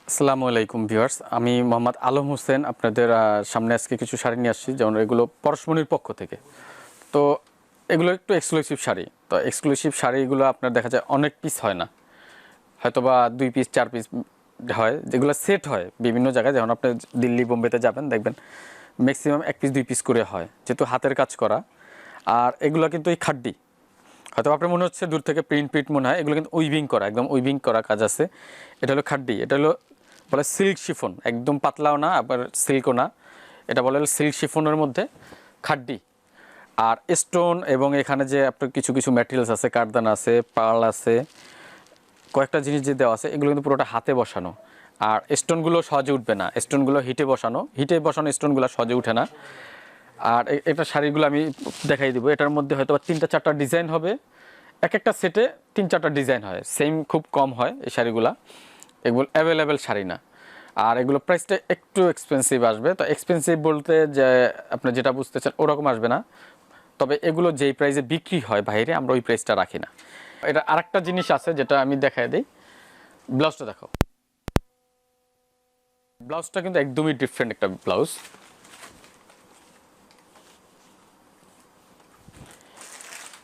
আসসালামু আলাইকুম ভিউয়ার্স, আমি মোহাম্মদ আলম হোসেন আপনাদের সামনে আজকে কিছু শাড়ি নিয়ে আসছি, যেমন এগুলো পরশমনির পক্ষ থেকে। তো এগুলো একটু এক্সক্লুসিভ শাড়ি। তো এক্সক্লুসিভ শাড়িগুলো আপনার দেখা যায় অনেক পিস হয় না, হয়তো বা 2 পিস 4 পিস হয়, যেগুলো সেট হয় বিভিন্ন জায়গায়। যেমন আপনি দিল্লি বোম্বেতে যাবেন, দেখবেন ম্যাক্সিমাম 1 পিস 2 পিস করে হয়, যেহেতু হাতের কাজ করা। আর এগুলো কিন্তু এই খাড্ডি, হয়তো আপনার মনে হচ্ছে দূর থেকে প্রিন্ট মনে হয়, এগুলো কিন্তু উইভিং করা, একদম উইভিং করা কাজ আছে। এটা হলো খাড্ডি, এটা হলো বলে সিল্ক শিফন, একদম পাতলাও না আবার সিল্কও না, এটা বলে সিল্ক শিফনের মধ্যে খাড্ডি। আর স্টোন এবং এখানে যে আপনার কিছু কিছু ম্যাটেরিয়ালস আছে, কাঠদানা আছে, পার্ল আছে, কয়েকটা জিনিস যে দেওয়া আছে, এগুলো কিন্তু পুরোটা হাতে বসানো। আর স্টোনগুলো সহজে উঠবে না, স্টোনগুলো হিটে বসানো স্টোনগুলো সহজে উঠে না। আর এটা শাড়িগুলো আমি দেখাই দিব। এটার মধ্যে হয়তো 3-4টা ডিজাইন হবে, এক একটা সেটে 3-4টা ডিজাইন হয়, সেম খুব কম হয় এই শাড়িগুলো। এগুলো অ্যাভেলেবেল শাড়ি না, আর এগুলো প্রাইসটা একটু এক্সপেন্সিভ আসবে। তো এক্সপেন্সিভ বলতে যে আপনি যেটা বুঝতে চান ওরকম আসবে না, তবে এগুলো যেই প্রাইসে বিক্রি হয় বাইরে, আমরা ওই প্রাইসটা রাখি না। এটা আরেকটা জিনিস আছে যেটা আমি দেখাই দিই। ব্লাউজটা দেখো, ব্লাউজটা কিন্তু একদমই ডিফারেন্ট একটা ব্লাউজ।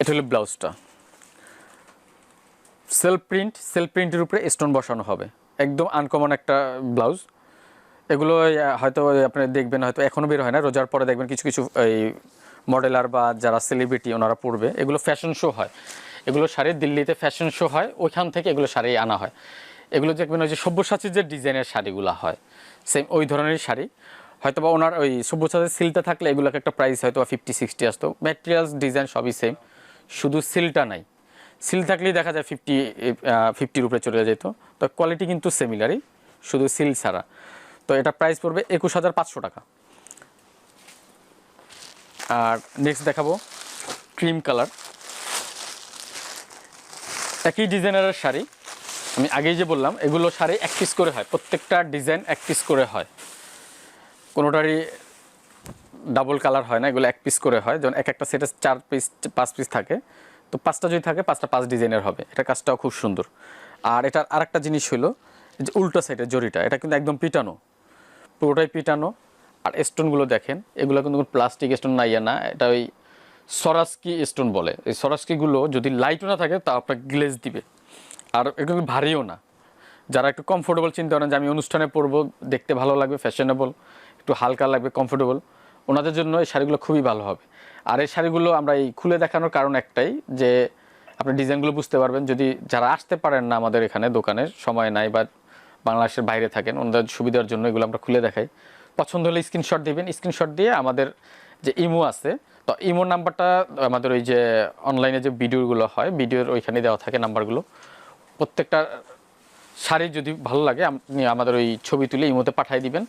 এটা হলো ব্লাউজটা, সেলফ প্রিন্টের উপরে স্টোন বসানো হবে, একদম আনকমন একটা ব্লাউজ। এগুলো হয়তো আপনি দেখবেন, হয়তো এখনও বের হয় না, রোজার পরে দেখবেন কিছু কিছু এই মডেলার বা যারা সেলিব্রিটি ওনারা পরবে। এগুলো ফ্যাশন শো হয়, এগুলো শাড়ি দিল্লিতে ফ্যাশন শো হয়, ওইখান থেকে এগুলো শাড়ি আনা হয়। এগুলো দেখবেন ওই যে সব্যসাচীর যে ডিজাইনের শাড়িগুলো হয়, সেম ওই ধরনের শাড়ি। হয়তো বা ওনার ওই সব্যসাচীর সিলটা থাকলে এগুলোকে একটা প্রাইস হয়তো 50-60 আসতো, ম্যাটেরিয়ালস ডিজাইন সবই সেম, শুধু সিলটা নাই। সিল থাকলেই দেখা যায় 50-50 উপরে চলে যেত। তো কোয়ালিটি কিন্তু সিমিলারই, শুধু সিল ছাড়া। তো এটা প্রাইস পড়বে 21,500 টাকা। আর নেক্সট দেখাবো ক্রিম কালার, একই ডিজাইনের শাড়ি। আমি আগেই যে বললাম এগুলো শাড়ি 1 পিস করে হয়, প্রত্যেকটা ডিজাইন 1 পিস করে হয়, কোনোটারই ডাবল কালার হয় না, এগুলো 1 পিস করে হয়। যেমন এক একটা সেটে 4 পিস 5 পিস থাকে, তো 5টা যদি থাকে 5টা 5 ডিজাইনের হবে। এটা কাজটাও খুব সুন্দর। আর এটার আরেকটা জিনিস হলো যে উল্টো সাইডের জরিটা, এটা কিন্তু একদম পিটানো, পুরোটাই পিটানো। আর স্টোনগুলো দেখেন, এগুলো কিন্তু প্লাস্টিক স্টোন না, ইয়া না, এটা ওই সরাস্কি স্টোন বলে। এই সরাস্কিগুলো যদি লাইটও না থাকে তা আপনাকে গ্লেজ দিবে, আর এগুলো ভারীও না। যারা একটু কমফোর্টেবল চিন্তা করেন যে আমি অনুষ্ঠানে পরবো, দেখতে ভালো লাগবে, ফ্যাশনেবল, একটু হালকা লাগবে, কমফোর্টেবল, ওনাদের জন্য এই শাড়িগুলো খুবই ভালো হবে। আর এই শাড়িগুলো আমরা এই খুলে দেখানোর কারণ একটাই, যে আপনি ডিজাইনগুলো বুঝতে পারবেন। যদি যারা আসতে পারেন না আমাদের এখানে দোকানে, সময় নাই বা বাংলাদেশের বাইরে থাকেন, ওনাদের সুবিধার জন্য এগুলো আমরা খুলে দেখাই। পছন্দ হলে স্ক্রিনশট দিবেন, স্ক্রিনশট দিয়ে আমাদের যে ইমো আছে, তো ইমোর নাম্বারটা আমাদের ওই যে অনলাইনে যে ভিডিওগুলো হয়, ভিডিওর ওইখানে দেওয়া থাকে নাম্বারগুলো। প্রত্যেকটা শাড়ি যদি ভালো লাগে আপনি আমাদের ওই ছবি তুলে ইমোতে পাঠিয়ে দিবেন,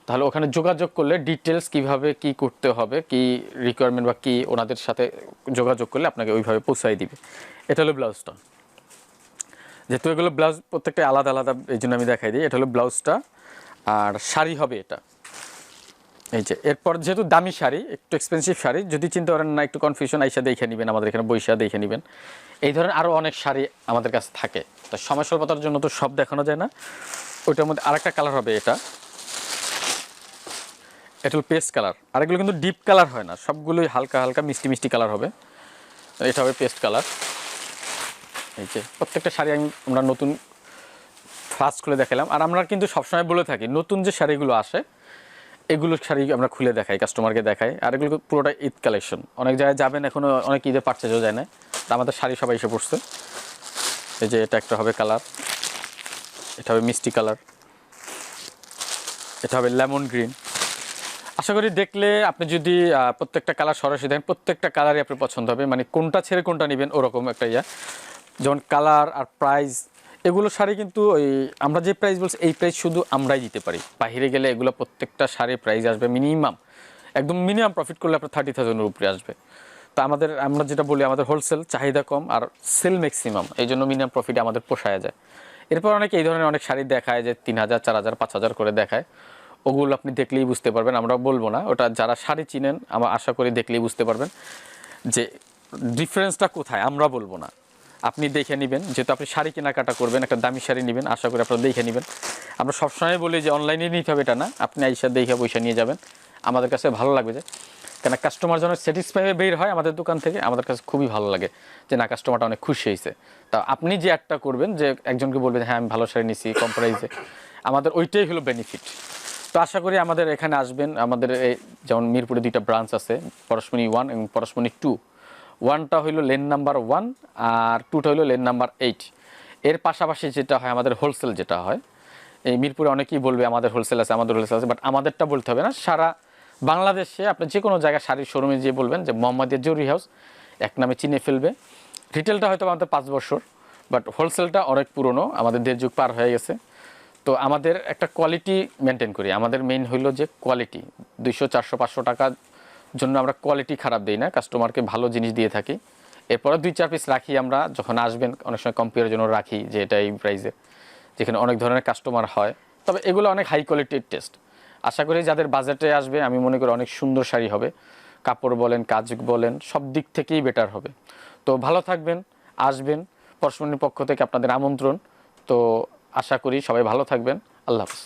তাহলে ওখানে যোগাযোগ করলে ডিটেলস কিভাবে কি করতে হবে, কি রিকোয়ারমেন্ট বা কি, ওনাদের সাথে যোগাযোগ করলে আপনাকে ওইভাবে পৌঁছাই দিবে। এটা হলো ব্লাউজটা। যেহেতু এগুলো ব্লাউজ প্রত্যেকটা আলাদা আলাদা, এই জন্য আমি দেখাই দিই। এটা হলো ব্লাউজটা, আর শাড়ি হবে এটা। এই যে এরপর যেহেতু দামি শাড়ি, একটু এক্সপেন্সিভ শাড়ি, যদি চিন্তা করেন না একটু কনফিউশন, আইসা দেখে নেবেন, আমাদের এখানে বইসা দেখে নেবেন। এই ধরনের আরও অনেক শাড়ি আমাদের কাছে থাকে, তো সময় স্বল্পতার জন্য তো সব দেখানো যায় না। ওইটার মধ্যে আরেকটা কালার হবে, এটা হলো পেস্ট কালার। আর এগুলো কিন্তু ডিপ কালার হয় না, সবগুলোই হালকা হালকা মিষ্টি মিষ্টি কালার হবে। এটা হবে পেস্ট কালার। এই যে প্রত্যেকটা শাড়ি আমরা নতুন ফার্স্ট খুলে দেখালাম। আর আমরা কিন্তু সবসময় বলে থাকি নতুন যে শাড়িগুলো আসে, এগুলো শাড়ি আমরা খুলে দেখাই, কাস্টমারকে দেখাই। আর এগুলো পুরোটা ঈদ কালেকশন, অনেক জায়গায় যাবেন এখনও অনেক ঈদে পারচেজও যায় না, তা আমাদের শাড়ি সবাই এসে পড়ছে। এই যে এটা একটা হবে কালার, এটা হবে মিষ্টি কালার, এটা হবে লেমন গ্রিন। আশা করি দেখলে আপনি যদি প্রত্যেকটা কালার সরাসরি দেখেন, প্রত্যেকটা কালারই আপনার পছন্দ হবে, মানে কোনটা ছেড়ে কোনটা নেবেন ওরকম একটা ইয়া। যেমন কালার আর প্রাইস, এগুলো শাড়ি কিন্তু ওই আমরা যে প্রাইস বলছি এই প্রাইস শুধু আমরাই দিতে পারি। বাইরে গেলে এগুলো প্রত্যেকটা শাড়ির প্রাইস আসবে মিনিমাম, একদম মিনিমাম প্রফিট করলে আপনার 30,000-এর উপরে আসবে। তো আমরা যেটা বলি, আমাদের হোলসেল চাহিদা কম আর সেল ম্যাক্সিমাম, এই জন্য মিনিমাম প্রফিটে আমাদের পোষায় যায়। এরপর অনেকে এই ধরনের অনেক শাড়ি দেখায় যে 3,000, 4,000, 5,000 করে দেখায়, ওগুলো আপনি দেখলেই বুঝতে পারবেন, আমরা বলবো না। ওটা যারা শাড়ি চিনেন আমার আশা করি দেখলেই বুঝতে পারবেন। যে ডিফারেন্সটা কোথায় আমরা বলবো না, আপনি দেখে নেবেন। যেহেতু আপনি শাড়ি কেনাকাটা করবেন, একটা দামি শাড়ি নেবেন, আশা করি আপনারা দেখে নেবেন। আমরা সবসময় বলি যে অনলাইনে নিতে হবে এটা না, আপনি আইসা দেখে পয়সা নিয়ে যাবেন, আমাদের কাছে ভালো লাগবে। যে কেন কাস্টমার যেন স্যাটিসফাই হয়ে বের হয় আমাদের দোকান থেকে, আমাদের কাছে খুবই ভালো লাগে যে না কাস্টমারটা অনেক খুশি হয়েছে। তা আপনি যে একটা করবেন যে একজনকে বলবেন হ্যাঁ আমি ভালো শাড়ি নিছি কম প্রাইসে, আমাদের ওইটাই হলো বেনিফিট। তো আশা করি আমাদের এখানে আসবেন। আমাদের যেমন মিরপুরে 2টা ব্রাঞ্চ আছে, পরশমণি 1 এবং পরশমণি 2। 1টা হইলো লেন নাম্বার 1 আর 2টা হইলো লেন নাম্বার 8। এর পাশাপাশি যেটা হয় আমাদের হোলসেল যেটা হয়, এই মিরপুরে অনেকেই বলবে আমাদের হোলসেল আছে, আমাদের হোলসেল আছে, বাট আমাদেরটা বলতে হবে না। সারা বাংলাদেশে আপনি যে কোনো জায়গায় শাড়ির শোরুমে যেয়ে বলবেন যে মোহাম্মদিয়া জরি হাউস, এক নামে চিনে ফেলবে। রিটেলটা হয়তো আমাদের 5 বছর, বাট হোলসেলটা অনেক পুরনো, আমাদের 1.5 যুগ পার হয়ে গেছে। তো আমাদের একটা কোয়ালিটি মেনটেন করি, আমাদের মেইন হইলো যে কোয়ালিটি। 200, 400, 500 টাকার জন্য আমরা কোয়ালিটি খারাপ দিই না, কাস্টমারকে ভালো জিনিস দিয়ে থাকি। এরপরে 2-4 পিস রাখি আমরা, যখন আসবেন অনেক সময় কম্পেয়ারের জন্য রাখি যে এটা এই প্রাইসে, যেখানে অনেক ধরনের কাস্টমার হয়। তবে এগুলো অনেক হাই কোয়ালিটির টেস্ট। আশা করি যাদের বাজেটে আসবে আমি মনে করি অনেক সুন্দর শাড়ি হবে, কাপড় বলেন কাজ বলেন সব দিক থেকেই বেটার হবে। তো ভালো থাকবেন, আসবেন, পরশমণির পক্ষ থেকে আপনাদের আমন্ত্রণ। তো আশা করি সবাই ভালো থাকবেন। আল্লাহ হাফেজ।